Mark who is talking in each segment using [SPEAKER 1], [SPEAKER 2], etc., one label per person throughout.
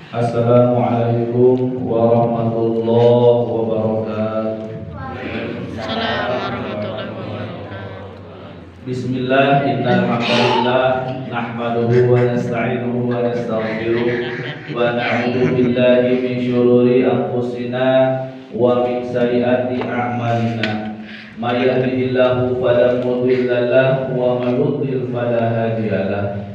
[SPEAKER 1] Assalamualaikum warahmatullahi wabarakatuh.
[SPEAKER 2] Assalamualaikum warahmatullahi wabarakatuh.
[SPEAKER 1] Bismillah, innal hamdalillah nahmaduhu wa nasta'inuhu wa nastaghfiruh wa na'udzu billahi min syururi anfusina wa min sayyiati a'malina. May yahdihillahu fala mudilla lahu wa may yudlil fala hadiya lahu.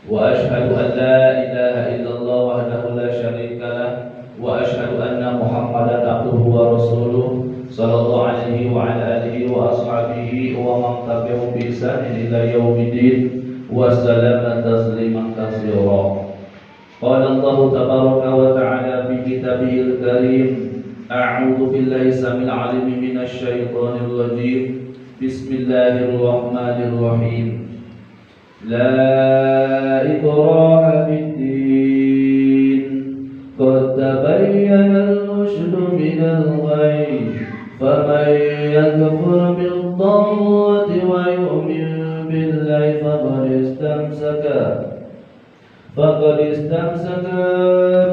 [SPEAKER 1] Wa ashhadu an la ilaha illallah wahdahu la syarika lah wa ashhadu anna Muhammadan abduhu wa rasuluh sallallahu alaihi wa ala alihi wa ashabihi wa man tabi'ahum bi ihsan ila yaumiddin wa sallama tasliman katsira. Qala Allah tabaraka wa ta'ala fi kitabihil karim, a'udzu billahi samil alim minasy syaithanir rajim. Bismillahirrahmanirrahim. La ikraha fid-din, qad tabayyana al-rusydu minal ghayy, faman yakfur bil-taghut wa yu'min billahi faqad istamsaka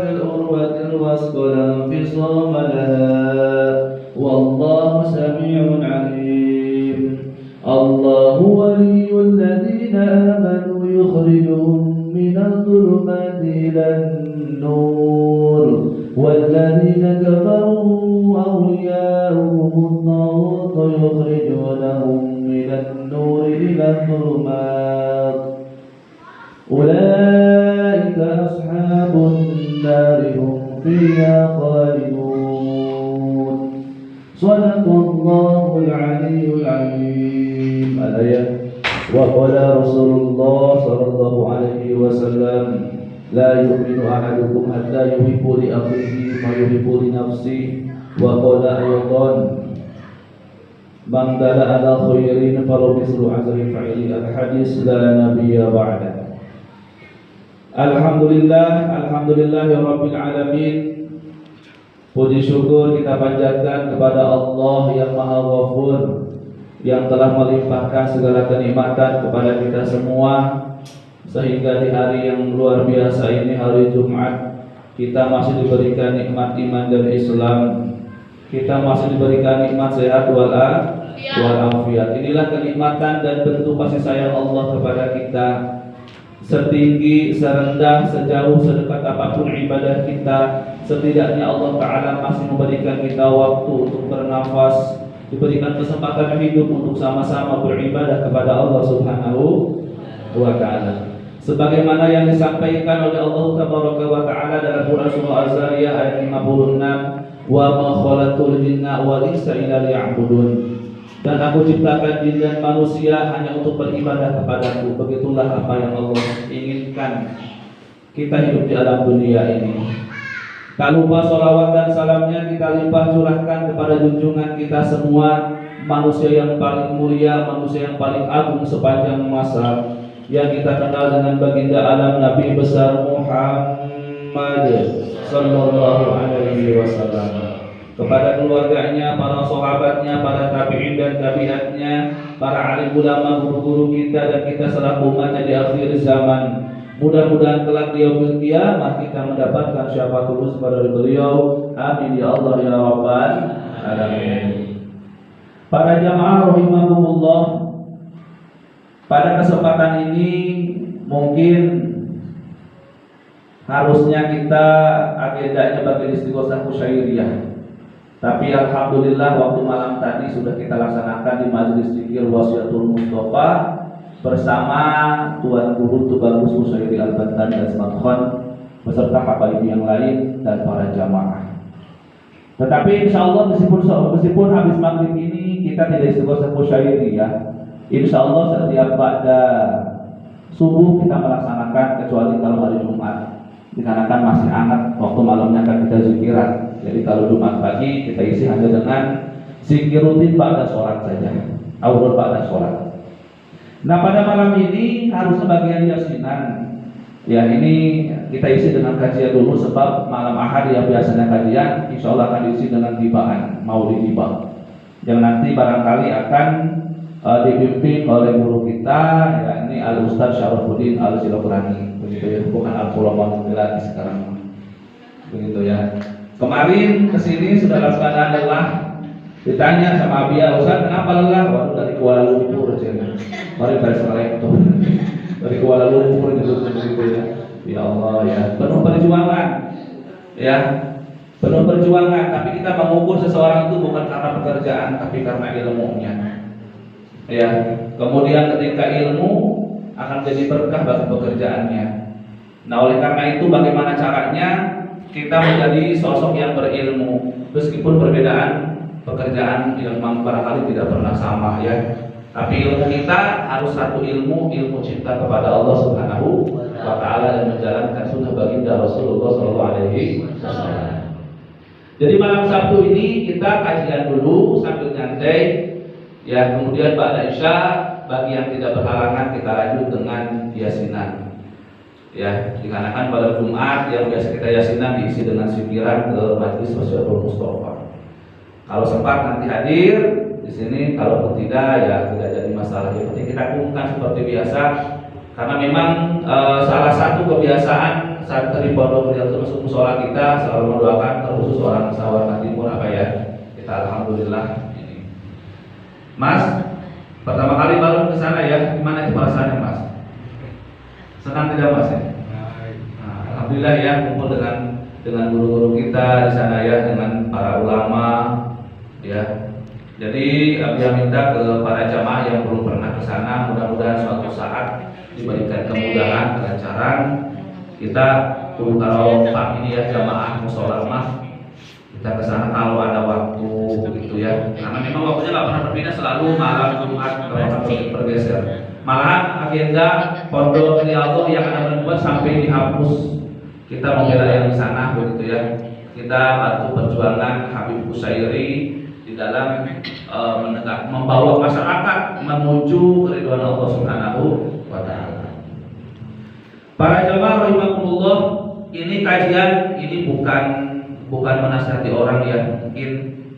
[SPEAKER 1] bil-urwatil wuthqa la infisama laha, wallahu sami'un 'alim. Allahu waliyyul ladzina amanu yukhrijuhum minadh dhulumati ilan nur wal ladzina kafaru awliya'uhum at-taghut yukhrijunahum minan nuri ilan dhulumat. Ulaika ashabun nari hum fiha khalidun. Shadaqallahul 'aliyyul 'azim. Al-ayat. Wa qala Rasulullah sallallahu alaihi wasallam, la yu'minu ahadukum hatta yuhibbu li akhihi ma yuhibbu li nafsihi. Wa qala ayatan, man dalla ala khairin falahu mislu ajri fa'ili. Al-hadis la nabiyya ba'da. Alhamdulillahirabbil alamin. Puji syukur kita panjatkan kepada Allah yang Maha Ghafur, yang telah melimpahkan segala kenikmatan kepada kita semua, sehingga di hari yang luar biasa ini, hari Jumat, kita masih diberikan nikmat iman dan Islam. Kita masih diberikan nikmat sehat walafiat. Inilah kenikmatan dan bentuk kasih sayang Allah kepada kita. Setinggi, serendah, sejauh, sedekat apapun ibadah kita, setidaknya Allah Ta'ala masih memberikan kita waktu untuk bernafas, diberikan kesempatan hidup untuk sama-sama beribadah kepada Allah Subhanahu wa Ta'ala. Sebagaimana yang disampaikan oleh Allah Tabaraka wa Ta'ala dalam Quran Surah Az-Zariyah ayat 56, wa ma khalaqtul jinna wal insa illa liya'budun. Dan aku ciptakan jin dan manusia hanya untuk beribadah kepadaku. Begitulah apa yang Allah inginkan kita hidup di alam dunia ini. Tak lupa salawat dan salamnya kita limpah curahkan kepada junjungan kita semua, manusia yang paling mulia, manusia yang paling agung sepanjang masa, yang kita kenal dengan baginda alam Nabi besar Muhammad sallallahu alaihi wasallam. Kepada keluarganya, para sahabatnya, para tabi'in dan tabi'atnya, para alim ulama, guru-guru kita, dan kita selaku umatnya di akhir zaman. Mudah-mudahan kelak di yaumil qiyamah kita mendapatkan syafaat khusus pada beliau. Amin ya Allah ya rabbal alamin. Para jamaah rahimakumullah, pada kesempatan ini mungkin harusnya kita agendanya bagi istighosah kusyairiyah. Tapi alhamdulillah waktu malam tadi sudah kita laksanakan di majelis zikir Wasiatul Mustafa bersama Tuan Guru Tubagus Kusyairi Al-Bantani Al-Smadkhan beserta habaib yang lain dan para jamaah. Tetapi insya Allah meskipun habis maghrib ini kita tidak istighosah kusyairiyah, insya Allah setiap pada subuh kita melaksanakan, kecuali kalau hari Jumat dikarenakan masih hangat, waktu malamnya akan kita zikiran. Jadi kalau Jumat pagi kita isi hanya dengan zikir rutin pada sholat saja, aurud pada sholat. Nah pada malam ini harus sebagian yasinan. Ya ini kita isi dengan kajian dulu, sebab malam Ahad yang biasanya kajian, insya Allah akan diisi dengan tibaan, maulid tiba, yang nanti barangkali akan dipimpin oleh guru kita, yakni Al Ustaz Syarafudin Al Silokrani, begitu ya, bukan Al Ulama sekarang. begitu ya. Kemarin kesini sudah laksanakan lelah, ditanya sama Abia, Ustaz kenapa lelah? Waduh dari Kuala Lumpur cina. Mari baris itu dari Kuala Lumpur gitu ya. Ya Allah ya, penuh perjuangan ya, penuh perjuangan. Tapi kita mengukur seseorang itu bukan karena pekerjaan, tapi karena ilmunya. Ya, kemudian ketika ilmu akan jadi berkah bagi pekerjaannya. Nah oleh karena itu bagaimana caranya kita menjadi sosok yang berilmu meskipun perbedaan pekerjaan yang barangkali tidak pernah sama ya. Tapi ilmu kita harus satu ilmu cinta kepada Allah Subhanahu wa taala dan menjalankan sunnah baginda Rasulullah sallallahu alaihi wasallam. Jadi malam Sabtu ini kita kajian dulu sambil nyantai ya, kemudian ba'da Isya bagi yang tidak berhalangan kita lanjut dengan yasinan. Ya, dikarenakan pada Jumat yang biasa kita yasinan diisi dengan zikran ke Majelis Masyairatul Mustafa. Kalau sempat nanti hadir di sini, kalau tidak ya tidak jadi masalah. Yang penting kita kumpulkan seperti biasa, karena memang salah satu kebiasaan santri pondok Riyatul Musola kita selalu mendoakan terkhusus orang Sawarna Timur apa ya. Kita alhamdulillah ini. Mas, pertama kali baru ke sana ya, gimana itu perasaannya Mas? Senang tidak Mas ya? Nah, alhamdulillah ya kumpul dengan guru-guru kita di sana ya, dengan para ulama ya. Jadi Abia minta ke para jamaah yang belum pernah ke sana, mudah-mudahan suatu saat diberikan kemudahan, kelancaran. Kita kalau Pak ini ya jamaah musola kita ke sana kalau ada waktu gitu ya. Karena memang waktunya nggak pernah berpindah, selalu malam Jumat kalau bergeser. Malahan agenda pondok Riyadhah yang ada berbuat sampai dihapus. Kita membela yang di sana begitu ya. Kita bantu perjuangan Habib Usairi di dalam membawa masyarakat menuju keridhaan Allah Subhanahu wa taala. Para jamaah rahimakumullah, ini kajian ini bukan menasihati orang ya, mungkin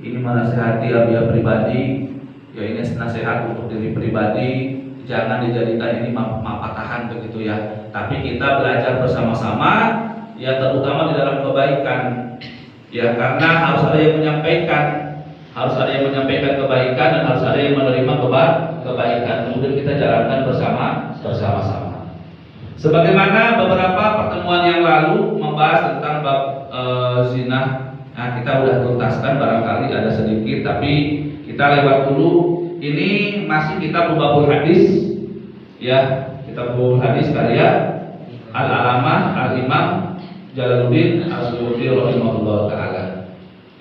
[SPEAKER 1] ini menasihati Abia pribadi. Ya ini nasihat untuk diri pribadi, jangan dijadikan ini mapatahan begitu ya. Tapi kita belajar bersama-sama ya, terutama di dalam kebaikan. Ya karena harus ada yang menyampaikan, harus ada yang menyampaikan kebaikan dan harus ada yang menerima kebaikan. Kemudian kita jalankan bersama-sama. Sebagaimana beberapa pertemuan yang lalu membahas tentang bab zina, nah kita sudah tuntaskan barangkali ada sedikit, tapi kita lewat dulu. Ini masih kita Babul Hadis, ya kita Babul Hadis karya Al-Alamah Al-Imam Jalaluddin As-Suyuti rahimahullah taala.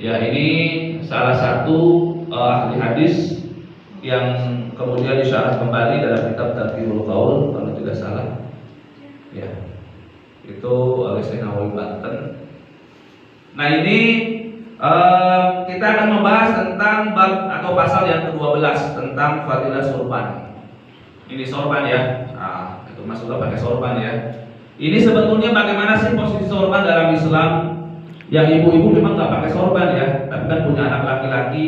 [SPEAKER 1] Ya ini salah satu ahli hadis yang kemudian disyarah kembali dalam kitab Tadhkirul Qaul kalau tidak salah. Ya, itu oleh Syekh Nawawi Banten. Nah ini kita akan membahas tentang bab atau pasal yang ke-12 tentang fadilah sorban. Ini sorban ya. Nah, itu masuklah pakai sorban ya. Ini sebetulnya bagaimana sih posisi sorban dalam Islam? Yang ibu-ibu memang nggak pakai sorban ya, tapi kan punya anak laki-laki,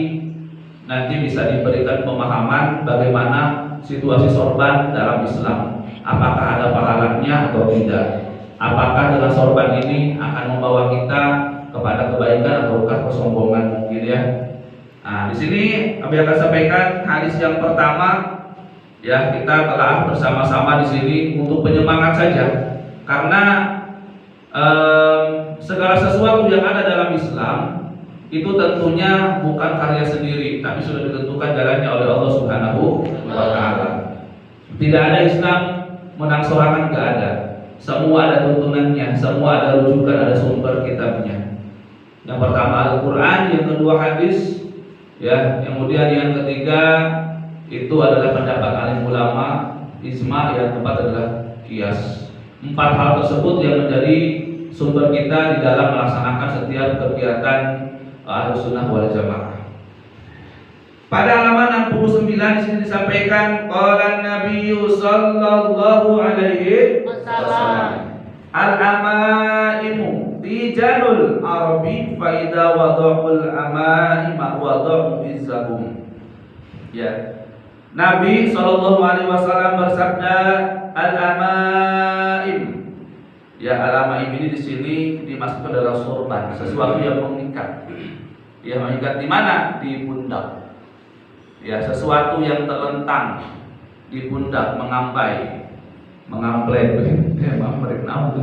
[SPEAKER 1] nanti bisa diberikan pemahaman bagaimana situasi sorban dalam Islam. Apakah ada pahalanya atau tidak? Apakah dengan sorban ini akan membawa kita kepada kebaikan ataukah kesombongan mungkin ya? Nah, di sini kami akan sampaikan hadis yang pertama ya, kita telah bersama-sama di sini untuk penyemangat saja, karena segala sesuatu yang ada dalam Islam itu tentunya bukan karya sendiri, tapi sudah ditentukan jalannya oleh Allah Subhanahu wa taala. Tidak ada Islam menang sorangan, nggak ada. Semua ada tuntunannya, semua ada rujukan, ada sumber kitabnya. Yang pertama Al-Quran, yang kedua hadis, ya. Kemudian yang ketiga itu adalah pendapat alim ulama, ijma, yang keempat adalah qiyas. 4 hal tersebut yang menjadi sumber kita di dalam melaksanakan setiap kegiatan Ahlus Sunnah wal Jamaah. Pada halaman 69 di sini disampaikan qala Nabi sallallahu alaihi wasallam al-amaimu tijanul arabi fa idza wada'ul amaima wada'u izzahum. Ya. Nabi sallallahu alaihi wasallam bersabda al-amaim, Ya, alama ini di sini dimasukkan dalam sorban, sesuatu yang mengikat. Ya, mengikat di mana? Di pundak. Ya, sesuatu yang terlentang di pundak, mengampai, mengamplek,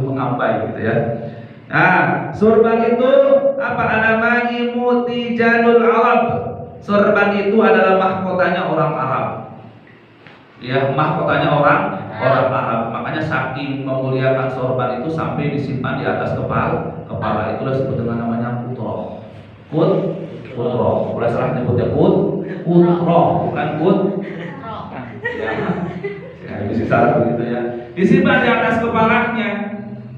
[SPEAKER 1] mengampai gitu ya. Nah, sorban itu apa? Anamai mutijanul Arab. Sorban itu adalah mahkotanya orang Arab. Ya, mahkotanya orang Arab. Makanya saking memuliakan sorban itu sampai disimpan di atas kepala. Itulah disebut dengan namanya putroh. Putroh. Udah salah nyebutnya putroh, bukan ya, bisa salah begitu ya. Disimpan di atas kepalanya.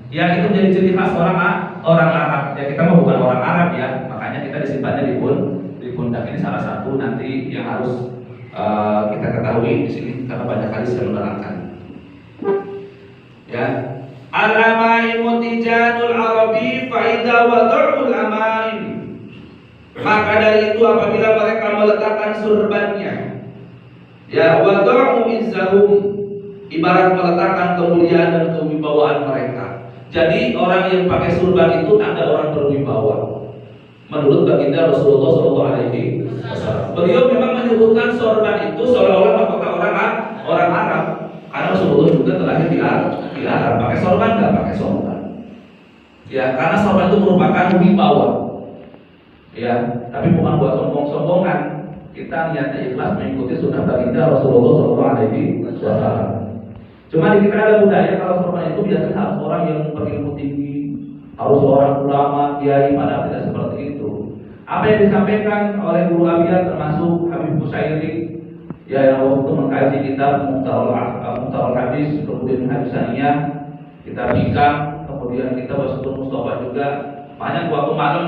[SPEAKER 1] Ya, itu menjadi ciri khas orang Arab. Ya, kita mah bukan orang Arab ya. Makanya kita disimpannya di pundak. Ini salah satu nanti yang harus kita ketahui di sini karena banyak kali saya menerangkan. Ya, al-amaim mutijanul Arabi fa idza wada'ul amaim. Maka dari itu apabila mereka meletakkan surbannya, ya wada'u izzahum, ibarat meletakkan kemuliaan dan kewibawaan mereka. Jadi orang yang pakai surban itu tanda orang berwibawa. Menurut baginda Rasulullah SAW, beliau memang menyebutkan sorban itu seolah-olah mahkota orang Arab, karena Rasulullah juga terlahir di Arab. Pakai sorban nggak pakai sorban? Ya, karena sorban itu merupakan wibawa. Ya, tapi bukan buat sombong-sombongan. Kita niatnya ikhlas mengikuti sunnah baginda Rasulullah SAW. Cuma di kita ada budaya kalau sorban itu biasanya harus orang yang berilmu tinggi, harus orang ulama, kiai, padahal tidak seperti itu. Apa yang disampaikan oleh guru Abiyat termasuk Habib Busairi, ya yang waktu itu mengkaji kitab Mukhtarul Hadis, kemudian Hadisaniyah, kita bingkang, kemudian kita Wasatun Mustafa juga. Banyak waktu malam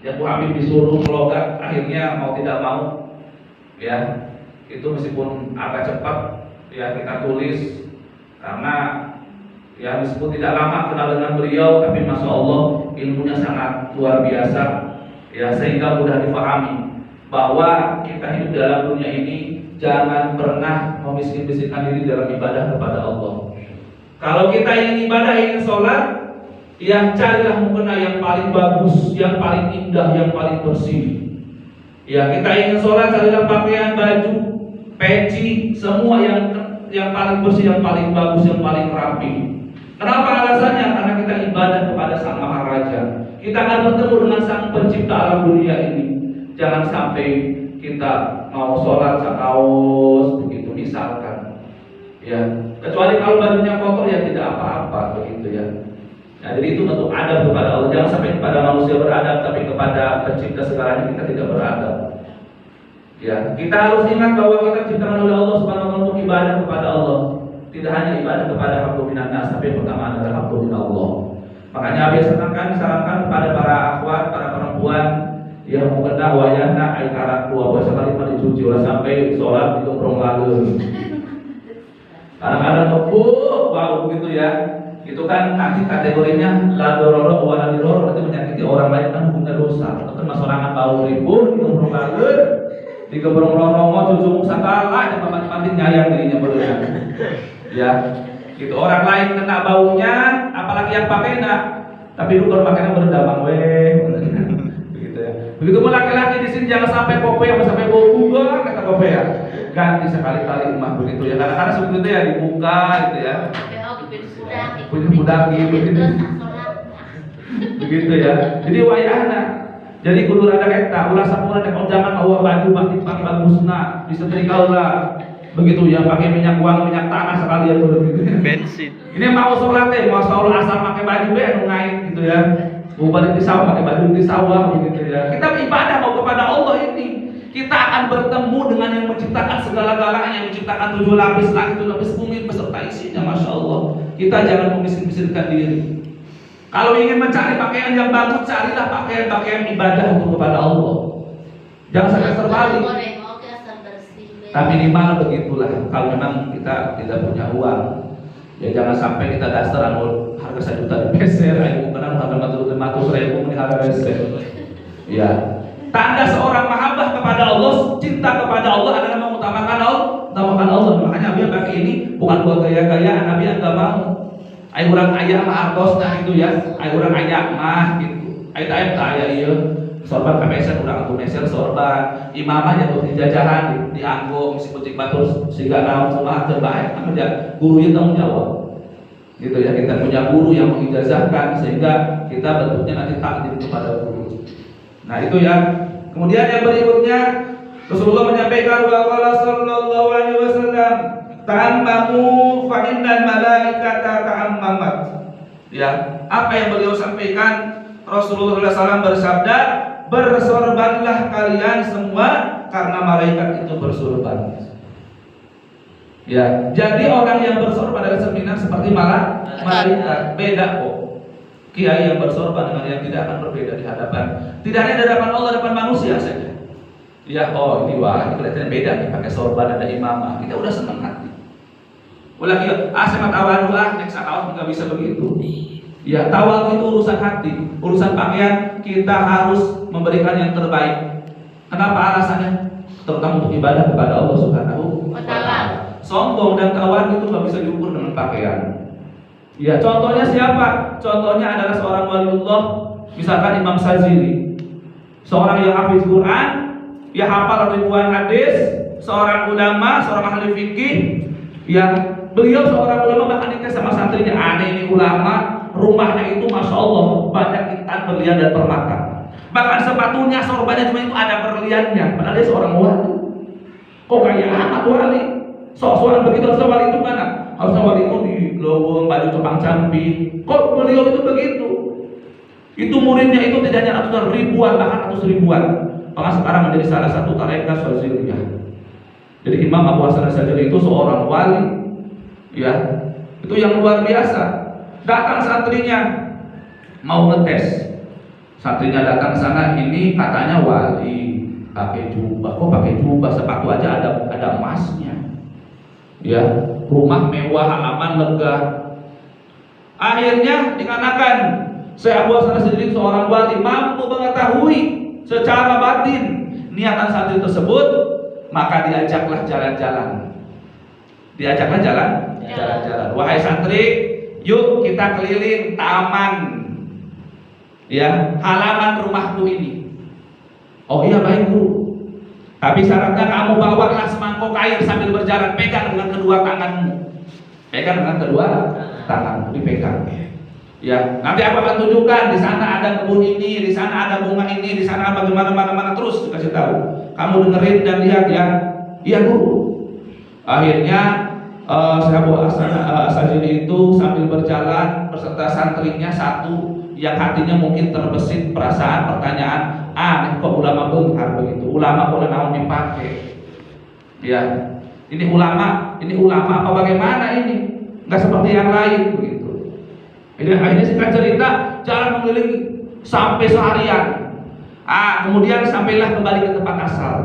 [SPEAKER 1] ya Bu Habib disuruh melogat, akhirnya mau tidak mau, ya itu meskipun agak cepat, ya kita tulis karena ya meskipun tidak lama kenal dengan beliau, tapi masya Allah ilmunya sangat luar biasa, ya sehingga mudah difahami bahwa kita hidup dalam dunia ini jangan pernah memiskin-miskinkan diri dalam ibadah kepada Allah. Kalau kita ingin ibadah, ingin sholat, ya carilah mukena yang paling bagus, yang paling indah, yang paling bersih. Ya kita ingin sholat, carilah pakaian, baju, peci, semua yang paling bersih, yang paling bagus, yang paling rapi. Kenapa alasannya? Karena kita ibadah kepada Sang Maharaja. Kita akan bertemu dengan Sang Pencipta alam dunia ini. Jangan sampai kita mau sholat sakaos begitu misalkan. Ya, kecuali kalau bajunya kotor ya tidak apa-apa begitu ya. Nah, jadi itu bentuk adab kepada Allah. Jangan sampai kepada manusia beradab, tapi kepada Pencipta segalanya kita tidak beradab. Ya, kita harus ingat bahwa kita diciptakan oleh Allah Subhanahu wa taala untuk ibadah kepada Allah. Tidak hanya ibadah kepada haqqu minan nas, tapi yang pertama adalah haqqu min Allah. Makanya biasakan disarankan kepada para akhwat, para perempuan yang mengena wayahna air arak tua biasa kali dicuci oleh sampai sholat itu prong lalu. Kadang-kadang bau begitu ya. Itu kan nanti kategorinya la dororo wa la diroro, itu menyakiti orang lain kan hukumnya dosa. Itu masorangan bau ribut itu prong lalu. Di keberong rono cucu sakala yang paman-paman nyayang dirinya berulang. Ya, gitu orang lain kena baunya, apalagi yang pakai nak. Tapi lu kalau pakainya berdamang begitu ya. Begitu pun laki-laki di sini jangan sampai kopi sampai bau bunga kata kopi ya. Ganti sekali-kali rumah begitu ya. Kadang-kadang seperti itu ya dibuka gitu ya. Punya budak gitu. Begitu ya. Jadi wayahna. Jadi kudu rada eta ulah sampun ada konjangan Allah baju pakai bagusna disetrika ulah. Begitu ya pakai minyak wangi, minyak tanah sekalian begitu. Bensin. Ini mau sholat teh, mau sholat asal pakai baju be anu ngait gitu ya. Mau balik di sawah pakai baju di sawah begitu ya. Kita beribadah mau kepada Allah ini. Kita akan bertemu dengan yang menciptakan segala-galanya, yang menciptakan 7 lapis langit, 7 lapis bumi beserta isinya, masya Allah. Kita jangan memiskin-miskinkan diri. Kalau ingin mencari pakaian yang bagus, carilah pakaian ibadah untuk kepada Allah. Jangan sampai terbalik. Tapi minimal begitulah. Kalau memang kita tidak punya uang, ya jangan sampai kita dasar anu harga 1 juta dipeser, ayo kenal harga 500.000 mending harga peser. Ya. Tanda seorang mahabbah kepada Allah, cinta kepada Allah adalah mengutamakan Allah. Makanya Nabi pakai ini bukan buat gaya-gayaan, Nabi enggak mau. Ai urang aya mah artosna gitu ya. Ai urang aya mah gitu. Ai tah aya ieu sorban kabesan urang atuh meser sorban. Imamah jatuh di jajahan dianggo si kucing batur siga naon kumaha teu bae kan guru ieu tanggung jawab. Gitu ya, kita punya guru yang mengijazahkan sehingga kita bentuknya nanti takdim kepada guru. Nah, itu ya. Kemudian yang berikutnya Rasulullah menyampaikan wa sallallahu alaihi wasallam ta'ammamu fa innal malaikata ta'ammamat. Ya, apa yang beliau sampaikan? Rasulullah SAW bersabda, bersorbanlah kalian semua karena malaikat itu bersorban. Ya, jadi orang yang bersorban adalah cerminan seperti malaikat. Beda kok. Kiai yang bersorban dengan yang tidak akan berbeda di hadapan. Tidak hanya di hadapan Allah, di hadapan manusia saja. Ya, oh ini wah, ini kelihatan beda nih pakai sorban ada imamah. Kita udah senang hati. Ulah kieu, semat awal nek sakaos enggak bisa begitu. Ya, tawadu itu urusan hati, urusan pakaian kita harus memberikan yang terbaik. Kenapa alasannya? Terutama untuk ibadah kepada Allah Subhanahu wa taala. Sombong dan tawadu itu nggak bisa diukur dengan pakaian. Ya, contohnya siapa? Contohnya adalah seorang waliullah, misalkan Imam Sazili, seorang yang hafiz Quran, ya hafal ribuan hadis, seorang ulama, seorang ahli fikih, yang beliau seorang ulama bahkan dites sama santrinya, aneh ini ulama, rumahnya itu masya Allah banyak intan berlian dan permata. Bahkan sepatunya, sorbannya cuma itu ada berliannya, padahal dia seorang wali. Kok kayak amat wali? Soal begitu harusnya wali itu mana? Harusnya wali itu di lowong baju cupang campi. Kok beliau itu begitu? Itu muridnya itu tidak hanya ratusan ribuan, bahkan ratus ribuan. Maka sekarang menjadi salah satu tarekat Syadziliyah. Jadi Imam Abu Hasan Asyadzili itu seorang wali, ya, itu yang luar biasa. Datang santrinya mau ngetes, santrinya datang ke sana, ini katanya wali, pakai jubah, kok pakai jubah, sepatu aja ada emasnya. Ya, rumah mewah, halaman lega. Akhirnya dikarenakan Syekh Abu Hasan Asyadzili seorang wali mampu mengetahui secara batin niatan santri tersebut, maka diajaklah jalan-jalan. Diajaklah jalan-jalan. Wahai santri, yuk kita keliling taman, ya, halaman rumahku ini. Oh iya baik guru. Tapi syaratnya kamu bawalah semangkuk air sambil berjalan, pegang dengan kedua tanganmu. Pegang dengan kedua tanganmu, dipegang. Ya, nanti aku akan tunjukkan di sana ada kebun ini, di sana ada bunga ini, di sana bagaimana terus dikasih tahu. Kamu dengerin dan lihat ya. Iya guru. Akhirnya Syekh Abu Hasan Asyadzili itu sambil berjalan beserta santrinya satu yang hatinya mungkin terbesit perasaan pertanyaan, nih kok ulama benghar begitu, ulama boleh naon dipakai, ya, ini ulama apa bagaimana ini, nggak seperti yang lain begitu. Jadi akhirnya singkat cerita jalan mengelilingi sampai seharian, kemudian sampailah kembali ke tempat asal.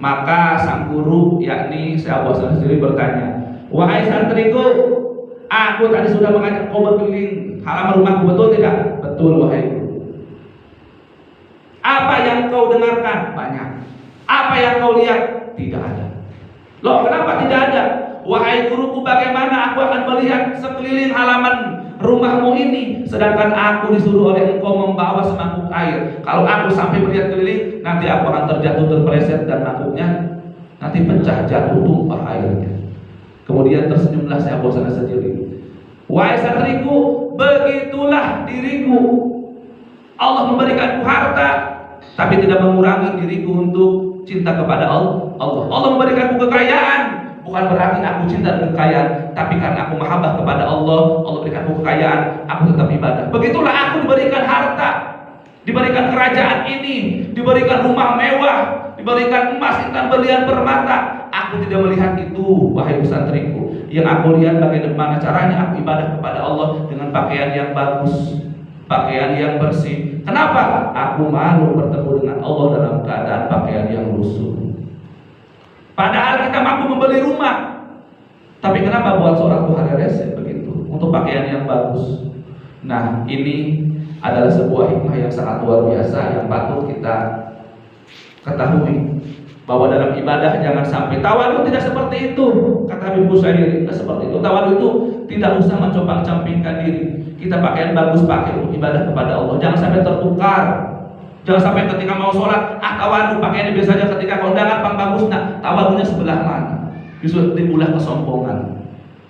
[SPEAKER 1] Maka sang guru yakni Syekh Abu Hasan Asyadzili bertanya, wahai santriku, aku tadi sudah mengajak kau berkeliling halaman rumahku, betul tidak? Betul wahai guru. Apa yang kau dengarkan? Banyak. Apa yang kau lihat? Tidak ada. Loh, kenapa tidak ada? Wahai guruku, bagaimana aku akan melihat sekeliling halaman rumahmu ini, sedangkan aku disuruh oleh engkau membawa semangkuk air. Kalau aku sampai melihat keliling, nanti aku akan terjatuh terpeleset dan mangkuknya nanti pecah, jatuh, tumpah airnya. Kemudian tersenyumlah Syekh Abu Hasan Asyadzili. Wahai santriku, begitulah diriku. Allah memberikanku harta, tapi tidak mengurangi diriku untuk cinta kepada Allah. Allah memberikanku kekayaan, bukan berarti aku cinta dengan kekayaan, tapi karena aku mahabbah kepada Allah berikanku kekayaan, aku tetap ibadah. Begitulah aku diberikan harta, diberikan kerajaan ini, diberikan rumah mewah, diberikan emas, intan, berlian, permata. Aku tidak melihat itu, wahai santriku. Yang aku lihat bagaimana caranya aku ibadah kepada Allah dengan pakaian yang bagus, pakaian yang bersih. Kenapa? Aku malu bertemu dengan Allah dalam keadaan pakaian yang lusuh. Padahal kita mampu membeli rumah, tapi kenapa buat seorang Tuhan rese begitu untuk pakaian yang bagus? Nah, ini adalah sebuah hikmah yang sangat luar biasa yang patut kita ketahui, bahwa dalam ibadah jangan sampai tawadu tidak seperti itu. Kata Habib Busayri, tidak seperti itu. Tawadu itu tidak usah mencompang-campingkan diri. Kita pakaian bagus pakai untuk ibadah kepada Allah. Jangan sampai tertukar. Jangan sampai ketika mau sholat, tawadu pakaiannya biasa saja. Ketika kondangan pang bagus, nah tawadunya sebelah mana? Justru timbullah kesombongan.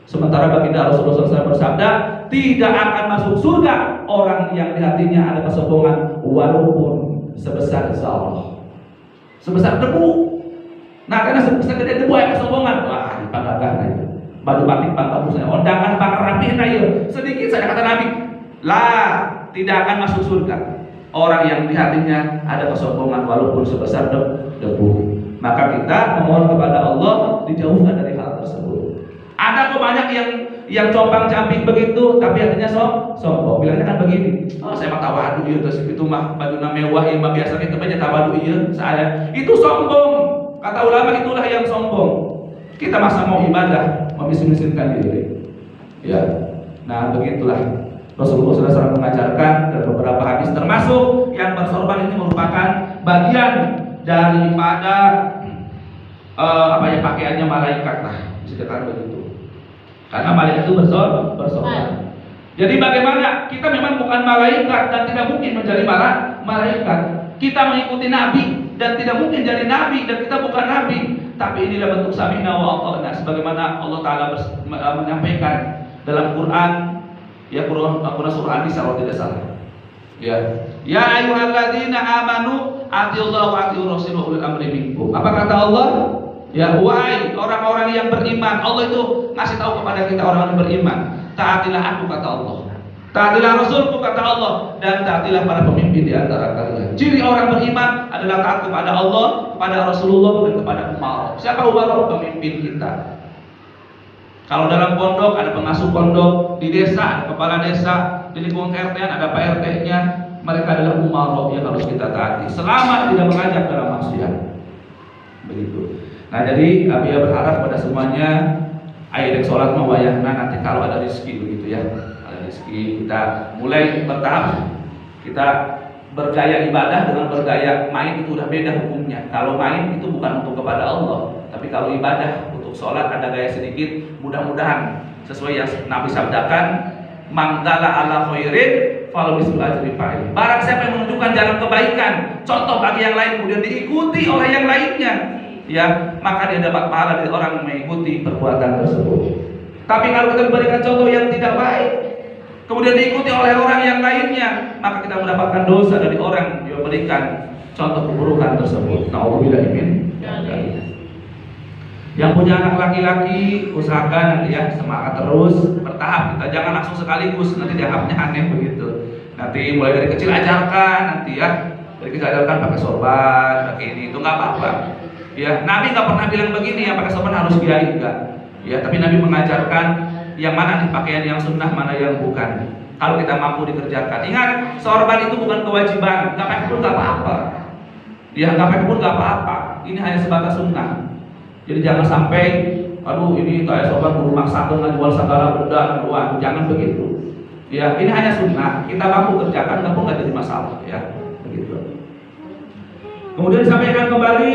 [SPEAKER 1] Sementara baginda Rasulullah SAW bersabda, tidak akan masuk surga orang yang di hatinya ada kesombongan walaupun sebesar Allah, sebesar debu. Nah, karena sebesar gede debu yang kesombongan, wah dipanggakan itu. Baju batik pang bagusnya, undangan pang rapi ayo. Sedikit saja kata Nabi, lah tidak akan masuk surga orang yang di hatinya ada kesombongan walaupun sebesar debu. Maka kita memohon kepada Allah dijauhkan dari hal tersebut. Ada kok banyak yang compang-camping begitu, tapi hatinya sombong. Bilangnya kan begini, oh saya mah tawadu ya, terus itu mah baju mewah ya, mah biasa kita banyak tawadu ya, saya itu sombong. Kata ulama itulah yang sombong. Kita masa mau ibadah memiskin-miskinkan diri. Ya, nah begitulah Rasulullah SAW mengajarkan dan beberapa hadis termasuk yang bersorban ini merupakan bagian daripada pakaiannya malaikat lah, bisa dikatakan begitu. Karena malaikat itu bersorban. Jadi bagaimana? Kita memang bukan malaikat dan tidak mungkin menjadi malaikat. Kita mengikuti Nabi dan tidak mungkin jadi Nabi, dan kita bukan Nabi. Tapi inilah bentuk sami'na wa ata'na, sebagaimana Allah Ta'ala menyampaikan dalam Quran, ya Quran surah An-Nisa kalau tidak salah. Ya ayyuhalladzina amanu atiullaha wa atiur rasul wa ulil amri minkum. Apa kata Allah? Ya wahai orang-orang yang beriman, Allah itu ngasih tahu kepada kita orang yang beriman, taatilah aku kata Allah, taatilah Rasulku kata Allah, dan taatilah para pemimpin di antara kalian. Ciri orang beriman adalah taat kepada Allah, kepada Rasulullah, dan kepada Umar. Siapa Umar? Pemimpin kita. Kalau dalam pondok ada pengasuh pondok, di desa ada kepala desa, di lingkungan RT-an ada Pak RT-nya. Mereka adalah Umar yang harus kita taati selama tidak mengajak dalam maksiat. Begitu. Nah jadi Abia berharap pada semuanya ayo sholat mau wayahna nanti kalau ada rezeki begitu ya. Ada rezeki kita mulai bertahap. Kita bergaya ibadah dengan bergaya main itu udah beda hukumnya. Kalau main itu bukan untuk kepada Allah, tapi kalau ibadah untuk sholat ada gaya sedikit. Mudah-mudahan sesuai yang Nabi sabdakan, mangdala ala khairin falau bisul ajri fa'il. Barang siapa yang menunjukkan jalan kebaikan, contoh bagi yang lain kemudian diikuti oleh yang lainnya, ya maka dia dapat pahala dari orang yang mengikuti perbuatan tersebut. Tapi kalau kita memberikan contoh yang tidak baik kemudian diikuti oleh orang yang lainnya, maka kita mendapatkan dosa dari orang yang memberikan contoh keburukan tersebut. Na'udzubillah min dzalik. Yang punya anak laki-laki usahakan nanti ya semangat terus, bertahap. Kita jangan langsung sekaligus, nanti dianggapnya aneh begitu. Nanti mulai dari kecil ajarkan, nanti ya dari kecil ajarkan pakai sorban, pakai ini itu nggak apa-apa. Ya, Nabi nggak pernah bilang begini yang pakai sorban harus kiai enggak. Ya, tapi Nabi mengajarkan yang mana nih pakaian yang sunnah, mana yang bukan. Kalau kita mampu dikerjakan. Ingat, sorban itu bukan kewajiban. Nggak pakai pun nggak apa-apa. Ya, nggak pakai pun nggak apa-apa. Ini hanya sebatas sunnah. Jadi jangan sampai, aduh ini kayak sorban berumah sakit nggak jual segala benda, wah jangan begitu. Ya, ini hanya sunnah. Kita mampu kerjakan, nggak pun nggak jadi masalah. Ya, begitu. Kemudian disampaikan kembali.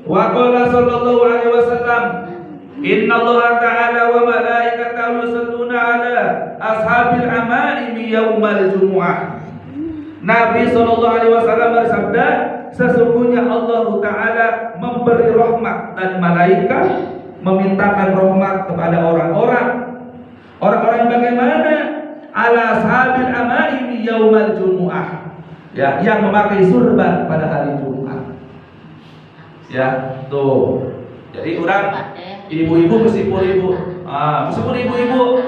[SPEAKER 1] Wa qala sallallahu alaihi wasallam, innallaha ta'ala wa malaikatahu yusalluna ala ashabil amaimi yaumal jumu'ah. Nabi sallallahu alaihi wasallam bersabda, sesungguhnya Allah Ta'ala memberi rahmat dan malaikat memintakan rahmat kepada orang-orang yang bagaimana? Ala ashabil amaimi yaumal jumu'ah, ya, yang memakai surban pada hari Jumat. Ya, tuh. Jadi orang ibu-ibu meskipun ibu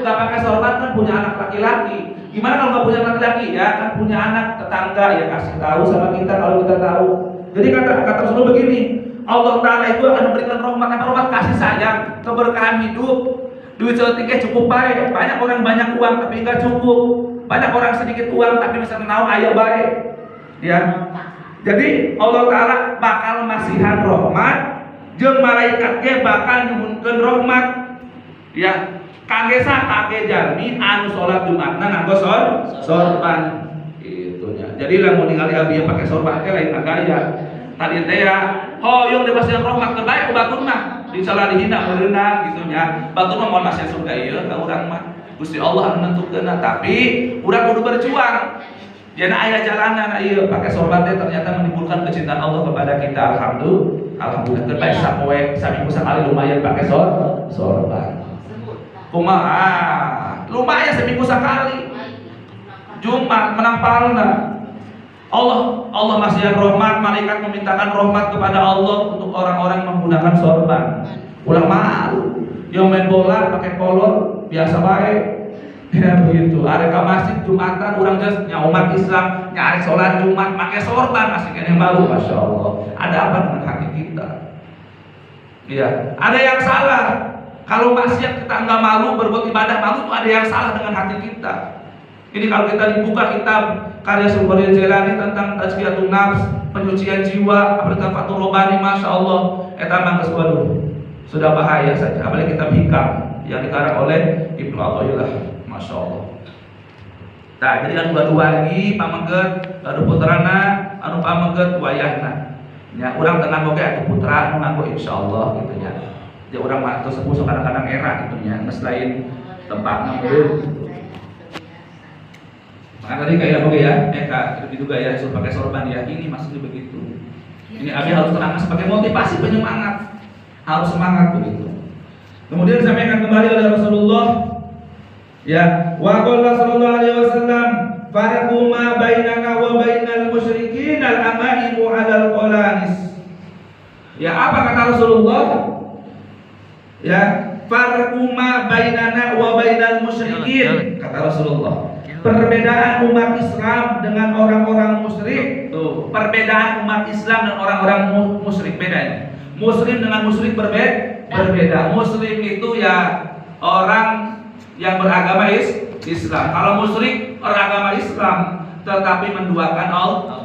[SPEAKER 1] nggak pakai sorban kan punya anak laki-laki. Gimana kalau nggak punya anak laki-laki? Ya kan punya anak tetangga, ya kasih tahu sama kita kalau kita tahu. Jadi kata Rasulullah begini, Allah Ta'ala itu akan memberikan rahmat kasih sayang, keberkahan hidup. Duit seketika cukup baik. Banyak orang banyak uang tapi nggak cukup. Banyak orang sedikit uang tapi bisa tahu ayah baik. Ya. Jadi Allah Ta'ala bakal masihan rahmat, jeung malaikat ge bakal nyuhunkeun rahmat. Ya, kangge jalmi anu salat Jumatna nganggo sorban. Itunya. Jadi lamun ningali abi yang pakai sorban teh lain gaya. Tadi teh ya, hoyong dipasieun rahmat terbaik ku batur mah. Insyaallah dihina meureunna gitu nya. Batur mah moal masih surga ieu ka urang mah. Gusti Allah menentukeun, tapi urang kudu berjuang. Jadi ayah jalanan, ayo pakai sorban teh ternyata menimbulkan kecintaan Allah kepada kita. Alhamdulillah. Terbaik sapoe saminggu sekali lumayan pakai sorban. Kumaha? Lumayan seminggu sekali. Jumat menampalna. Allah masih yang rahmat, malaikat memintakan rahmat kepada Allah untuk orang-orang yang menggunakan sorban. Ulah malu. Yang main bola pakai kolor biasa baik. Ya begitu. Ada ke masjid Jumatan orang jelas umat Islam nyari sholat Jumat pakai sorban masih kena malu, masya Allah. Ada apa dengan hati kita? Iya. Ada yang salah. Kalau maksiat kita nggak malu berbuat ibadah malu itu ada yang salah dengan hati kita. Ini kalau kita dibuka kitab karya Sultan Jalani tentang tazkiyatun nafs, penyucian jiwa, tentang Fathur Rabbani, masya Allah. Eta mangges waduh. Sudah bahaya saja. Apalagi kitab hikam yang dikarang oleh Ibnu Athaillah. Masya Allah. Nah, jadi anu dua lagi pamengget, anu putrana, anu pamengget wayahna. Ya, urang tenang oge atuh putra anu nganggo insyaallah gitu nya. Ya urang mah atuh sepuh kadang-kadang era gitu nya, geus lain tempatna meureun. Maka tadi kayak oge ya, Kak, juga ya suruh pakai sorban ya. Ini maksudnya begitu. Ini abi harus tenang sebagai motivasi penyemangat. Harus semangat begitu. Kemudian disampaikan kembali oleh Rasulullah. Ya, wa qala sallallahu alaihi wasallam, farqu ma bainana wa bainal musyrikin al-amaimu 'alal qalanis. Ya, apa kata Rasulullah? Ya, farqu ma bainana wa bainal musyrikin, kata Rasulullah. Perbedaan umat Islam dengan orang-orang musyrik. Tuh, perbedaan umat Islam dan orang-orang musyrik bedanya. Muslim dengan musyrik berbeda. Muslim itu ya orang yang beragama Islam. Kalau musyrik beragama Islam tetapi menduakan Allah.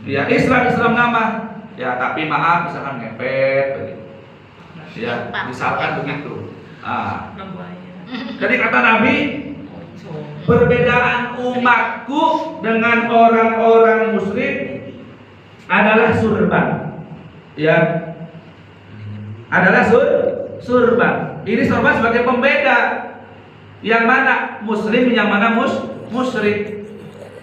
[SPEAKER 1] Ya, Islam nama. Ya, tapi maaf misalkan ngepet begitu. Ya, misalkan begitu. Jadi kata Nabi, perbedaan umatku dengan orang-orang musyrik adalah surban. Ya, adalah surban. Ini surban sebagai pembeda. Yang mana muslim, yang mana musyrik.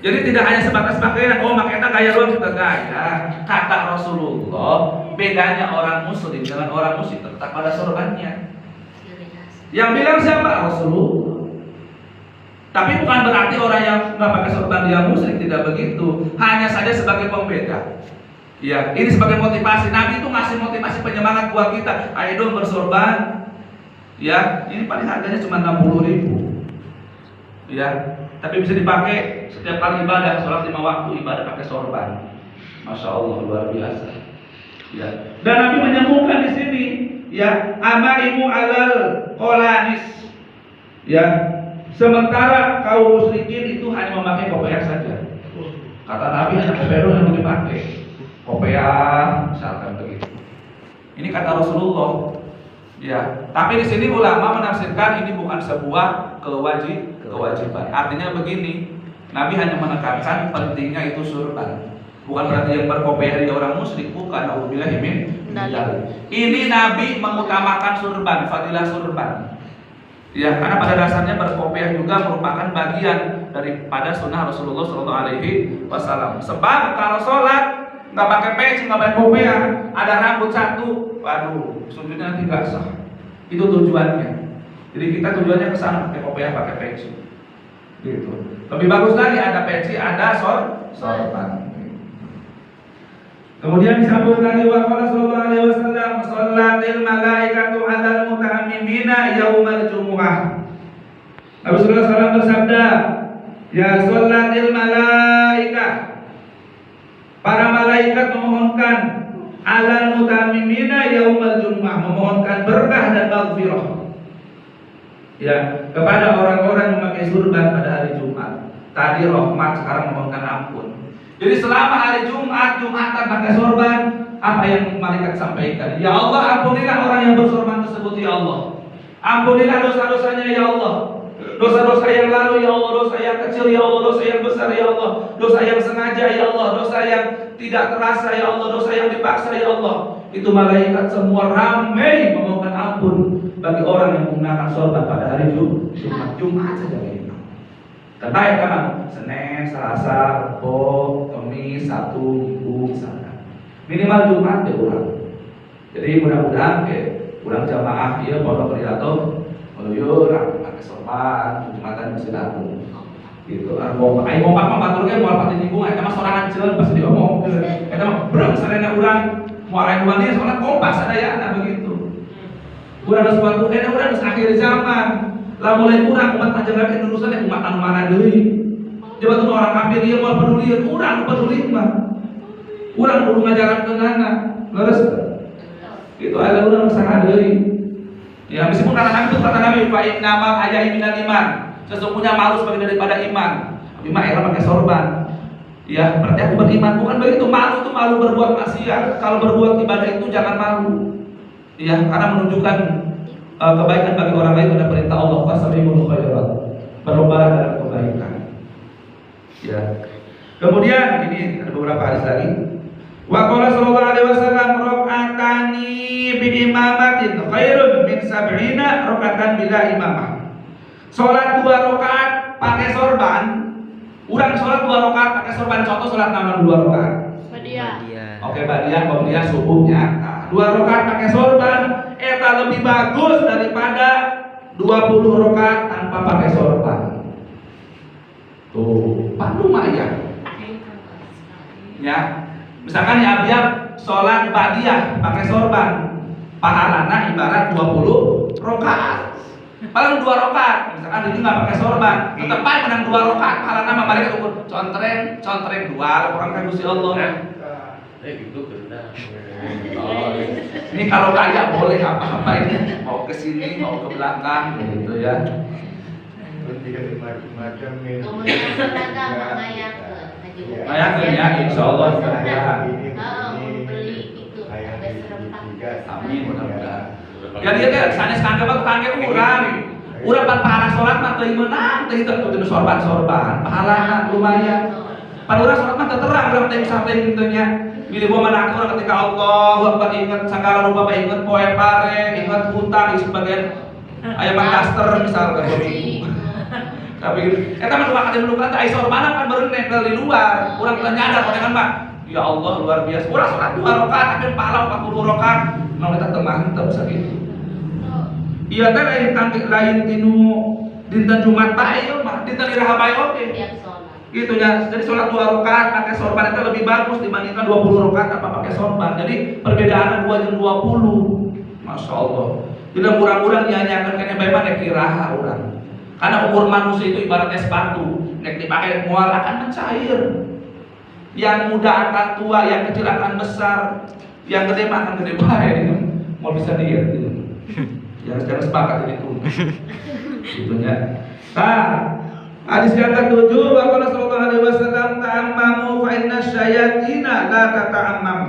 [SPEAKER 1] Jadi tidak hanya sebatas pakaian. Oh, makanya gaya doang kita gaya. Kata Rasulullah, bedanya orang muslim dengan orang musyrik tetap pada surbannya. Yang bilang siapa? Rasulullah. Tapi bukan berarti orang yang nggak pakai sorban dia musyrik, tidak begitu. Hanya saja sebagai pembeda. Ya, ini sebagai motivasi. Nabi itu ngasih motivasi penyemangat buat kita. Ayo dong bersorban. Ya, ini paling harganya cuma 60.000. Ya, tapi bisa dipakai setiap kali ibadah, sholat 5 waktu ibadah pakai sorban. Masya Allah, luar biasa. Ya, dan Nabi menyambungkan di sini. Ya, amaimu alal qalanis. Ya, sementara kaum musyrikin itu hanya memakai kopiah saja. Kata Nabi hanya kopiah yang dipakai. Kopiah, misalkan begitu. Ini kata Rasulullah. Ya, tapi di sini ulama menafsirkan ini bukan sebuah kewajiban. Artinya begini, Nabi hanya menekankan pentingnya itu surban. Bukan berarti yang berkopiah dia orang musyrik, bukan. Alhamdulillah ini Nabi mengutamakan surban, fadilah surban. Ya, karena pada dasarnya berkopiah juga merupakan bagian daripada sunnah Rasulullah SAW. Sebab kalau sholat nggak pakai peci, nggak pakai kopiah, ada rambut satu, waduh, sujudnya nanti nggak sah. Itu tujuannya. Jadi kita tujuannya ke sana, pakai kopiah, pakai peci. Gitu. Lebih bagus lagi ada peci, ada sorban. Kemudian disambung lagi wa qala sallallahu alaihi wasallam, shallatil malaikatu 'alal muta'ammimina yaumal jumu'ah. Nabi sallallahu alaihi wasallam bersabda, ya shallatil malaikah, para malaikat memohonkan 'alal muta'ammimina yaumal jumu'ah, memohonkan berkah dan maghfirah. Ya, kepada orang-orang yang memakai surban pada hari Jumat. Tadi rahmat, sekarang memohonkan ampun. Jadi selama hari Jumatan pakai sorban, apa yang malaikat sampaikan? Ya Allah, ampunilah orang yang bersorban tersebut ya Allah. Ampunilah dosa-dosanya ya Allah. Dosa-dosa yang lalu ya Allah, dosa yang kecil ya Allah, dosa yang besar ya Allah, dosa yang sengaja ya Allah, dosa yang tidak terasa ya Allah, dosa yang dipaksa ya Allah. Itu malaikat semua ramai memohon ampun bagi orang yang menggunakan sorban pada hari Jumat saja ini. Terbaik kan? Senin, Selasa, Rabu, Kamis, Sabtu, Minggu misalnya. Minimal Jumat ya orang. Jadi mudah-mudahan kurang jamaah ya pondok Riyadhah meluyo pakai sorban Jumatan mesti datang. Gitu. Mau pak baturnya mau apa di lingkungan, kita mah sorangan jalan pasti diomong. Kita mah berang sarana urang muarain wani soalnya kompas ada ya begitu. Urang harus bantu urang harus akhir zaman. Lah mulai kurang umat panjang lagi lulusannya umat anu mana deui. Coba tuh orang kafir dia mau peduli urang peduli mah. Urang kudu ngajarankeun anak. Leres. Gitu ada urang saha deui. Ya meskipun kata Nabi fa innamal haya'i minal iman. Sesungguhnya malu sebagai daripada iman. Tapi mah era pakai sorban. Ya, berarti aku beriman. Bukan begitu, malu itu malu berbuat maksiat. Kalau berbuat ibadah itu jangan malu. Ya, karena menunjukkan kebaikan bagi orang lain ada perintah Allah fasabiqul khairat. Berlomba dalam kebaikan. Ya. Kemudian ini ada beberapa hadis lagi. Wa qala sallallahu alaihi wasallam rakaatani bi imamatin khairun min 70 rakaatan bila imamah. Salat 2 rakaat pakai sorban. Urang salat 2 rakaat pakai sorban, contoh salat naon 2 rakaat. Badiah. Oke, badiah subuhnya. Nah, 2 rakaat pakai sorban eta lebih bagus daripada 20 rakaat tanpa pakai sorban. Tuh, pandu maya. Ya. Misalkan ya biar sholat badiah pakai sorban, pahalana ibarat 20 rakaat. Paling 2 rakaat, misalkan ini nggak pakai sorban, tetap aja menang 2 rakaat, pahalana mah balik ukur contreng 2, orang kan Gusti Allah.
[SPEAKER 3] Gitu kena.
[SPEAKER 1] Ini kalau kaya boleh apa-apa ini, mau ke sini, mau ke belakang, gitu ya. Ayakan ya, insya Allah saya. Amin mudah-mudahan. Ya dia teh sanes kangge urang pan pahala salat mah teu meunang teh itu kudu sorban pahalana lumayan. Pan urang salat mah teu terang urang teh samping teh nya. Bilih gua menang urang ketika Allahu Akbar ingat sagala rupa ingat poe pare, ingat hutang di sebagian aya mangkaster misalkan minggu. Tapi eta mah dua kali menukan teh aya sorban kan bereneh di luar. Urang teu nyadar panengan mah. Ya Allah luar biasa. Urang salat 2 rakaat tapi pahala 40 rakaat. Mau kita teu mantep sakitu. Iya teh lain tinu dinten Jumat bae mah, dinten iraha bae oge. Gitu ya. Jadi salat 2 rakaat pakai sorban itu lebih bagus dibandingkan 20 rakaat tanpa pakai sorban. Jadi perbedaan 2 jeung 20. Masya Allah. Bila murah-murah nyanyiakan kene bae mah nek iraha urang. Karena umur manusia itu ibaratnya sepatu, nek dipakai mual akan mencair. Yang muda akan tua, yang kecil akan besar, yang gede mah akan gede bae. Mau bisa diet gitu. Ya jangan sepakat ini tuh. Gitu ya. Nah, hadis yang ke-7 Rasulullah sallallahu alaihi wasallam ta'ammamu fa inna syayatina la tata'ammam.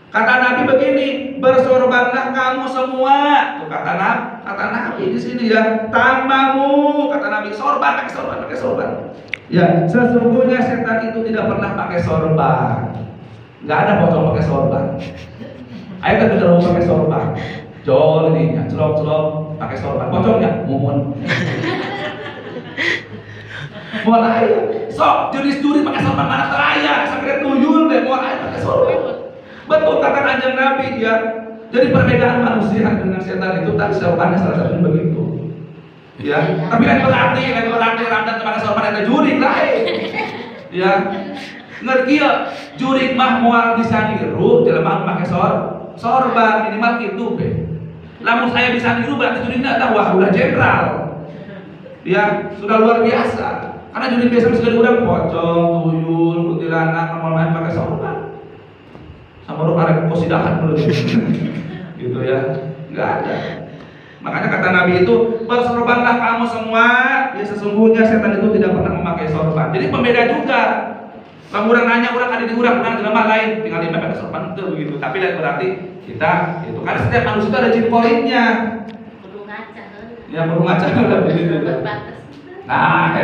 [SPEAKER 1] Kata Nabi begini, bersorbanlah kamu semua. Tuh kata Nabi di sini ya. Ta'ammamu kata Nabi, sorban pakai sorban. Ya, sesungguhnya setan itu tidak pernah pakai sorban. Enggak ada pocong pakai sorban. Ayo kita bicara pakai sorban. Jol ini, celok pakai sorban. Pocongnya mumun. Mulai sok juri pakai sorban mana teraya, sakit tuyul deh mulai pakai sorban. Betul kata Kanjeng Nabi ya. Jadi perbedaan manusia dengan setan itu tak sorbannya salah satunya begitu. Ya, tapi lain berarti Ramdan pakai sorban ada jurik lain. Ya. Ngerti ya, jurik mah moal bisa niru, jelema pakai sorban minimal gitu be. Lamun saya bisa niru berarti juriknya ada wah udah jenderal. Ya, sudah luar biasa. Karena jurik biasa bisa diurang pocong, tuyul, kuntilanak, mau main pakai sorban. Sama lu arek kosidahan dulu. Gitu ya. Enggak ada. Makanya kata Nabi itu, bersorbanlah kamu semua. Ya sesungguhnya setan itu tidak pernah memakai sorban. Jadi pembeda juga. Kalau orang nanya, orang ada di orang jelema lain, tinggal pakai sorban itu begitu. Tapi dan berarti kita itu karena setiap manusia itu ada jin politnya. Yang burung macan udah begitu. Nah,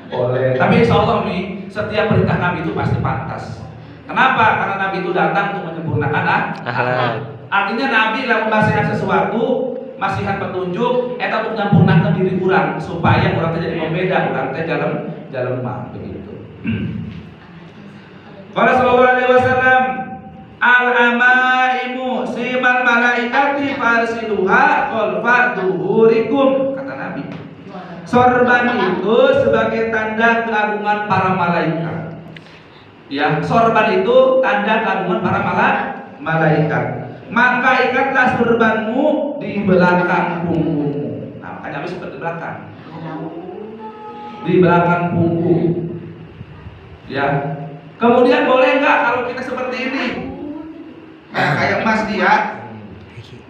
[SPEAKER 1] boleh. Tapi insya Allah nih, setiap perintah Nabi itu pasti pantas. Kenapa? Karena Nabi itu datang untuk menyempurnakan akhlak. Artinya Nabi lah membahaskan sesuatu, masihan petunjuk, eta untuk menyempurnakan diri orang supaya orang jadi pembeda, orang teh jalan mah begitu. Qala sallallahu alaihi wasallam, al-amaimu simal malaikati farsiluha khalfa duhurikum, kata Nabi. Sorban itu sebagai tanda keagungan para malaikat. Ya, sorban itu tanda keagungan para malaikat. Maka ikatlah sorbanmu di belakang punggungmu. Nah, makanya Nabi seperti di belakang. Di belakang punggung. Ya. Kemudian boleh nggak kalau kita seperti ini? Nah, kayak Mas dia.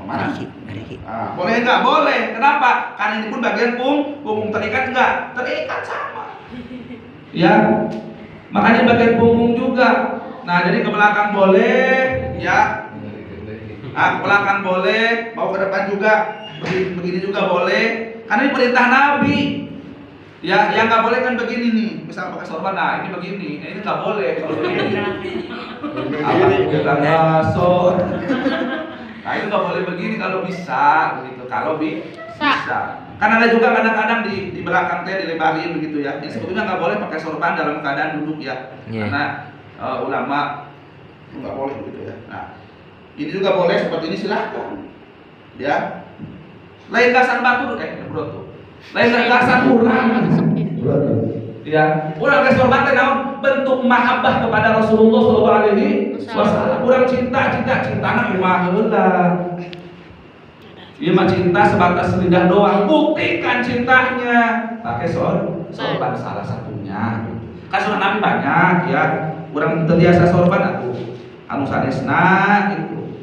[SPEAKER 1] Mana? Boleh nggak? Boleh. Kenapa? Karena ini pun bagian punggung terikat nggak? Terikat sama. Ya. Makanya bagian punggung juga. Nah, jadi ke belakang boleh, ya. Ke belakang boleh, mau ke depan juga, begini juga boleh. Karena ini perintah Nabi. Ya, yang nggak boleh kan begini nih. Misal pakai sorban, nah ini begini, ini nggak boleh kalau begini. Apa bukan baso? Nah itu nggak boleh begini kalau bisa, begitu. Kalau bisa. Kan ada juga kadang-kadang di belakang teh dilebarin begitu ya. Ini sebetulnya nggak boleh pakai sorban dalam keadaan duduk ya. Karena ulama nggak boleh begitu ya. Nah ini juga boleh seperti ini, silakan. Ya. Lain gasan batu bro tuh. Lain gasan urang. Ya, urang geus sorban teh naon? Bentuk mahabbah kepada Rasulullah sallallahu alaihi wasallam. Urang cintana kumaha heula. Ieu mah cinta sebatas lidah doang. Buktikan cintanya pakai sorban salah satunya. Kan sunnah Nabi banyak ya. Urang terbiasa sorban anu sanesna gitu.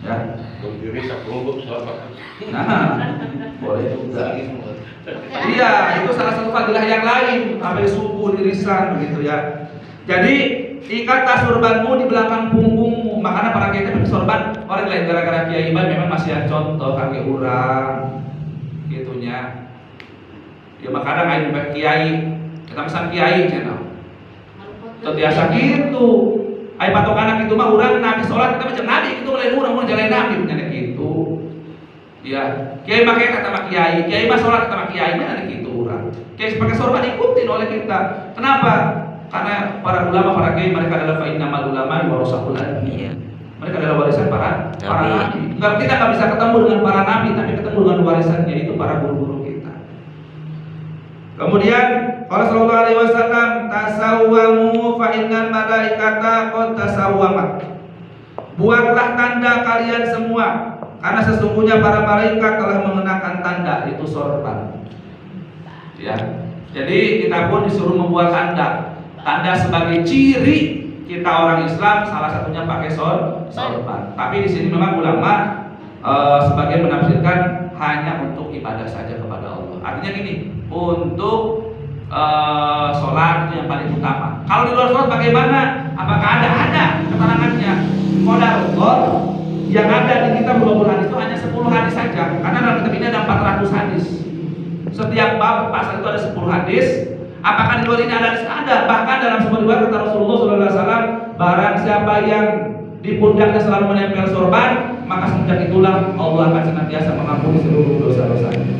[SPEAKER 1] Ya.
[SPEAKER 3] Berdiri sepuluh sorban.
[SPEAKER 1] Nah, boleh juga. Iya, itu salah satu fadilah yang lain, sampai subuh irisan begitu ya. Jadi ikatlah sorbanmu di belakang punggungmu. Makanya para kiai pakai sorban, orang lain gara-gara kiai iman memang masih ada contoh kaki urang gitunya. Ya makanya kayak pakai kiai, kita pesan kiai channel. Terbiasa gitu. Ai patok anak itu mah urang nabi salat kita macam nabi itu lain urang jalan nabi punya gitu. Ya, kiai pakai kata mak kiai mah sholat kata mak kiai mana gitu orang. Kiai pakai sorban ikutin oleh kita. Kenapa? Karena para ulama, para kiai mereka adalah fa'innamal ulama warasatul anbiya. Mereka adalah warisan para nabi. Kita nggak bisa ketemu dengan para nabi, tapi ketemu dengan warisannya itu para guru-guru kita. Kemudian qala sallallahu alaihi wasallam tasawwamu fa innal malaikata qad tasawwamat. Buatlah tanda kalian semua, karena sesungguhnya para malaikat telah mengenakan tanda, itu sorban. Ya, jadi kita pun disuruh membuat tanda sebagai ciri kita orang Islam, salah satunya pakai sorban. Tapi di sini memang ulama sebagian menafsirkan hanya untuk ibadah saja kepada Allah. Artinya gini, untuk sholat itu yang paling utama. Kalau di luar sholat bagaimana? Apakah ada keterangannya? Qadarullah yang ada di kitab Bulughul Hadis itu hanya 10 hadis saja. Karena dalam kitab ini ada 400 hadis. Setiap bab pasal itu ada 10 hadis. Apakah di luar ini ada hadis? Ada. Bahkan dalam sebuah riwayat kata Rasulullah SAW, barang siapa yang di pundaknya selalu menempel sorban, maka semenjak itulah Allah akan senantiasa mengampuni seluruh dosa-dosanya.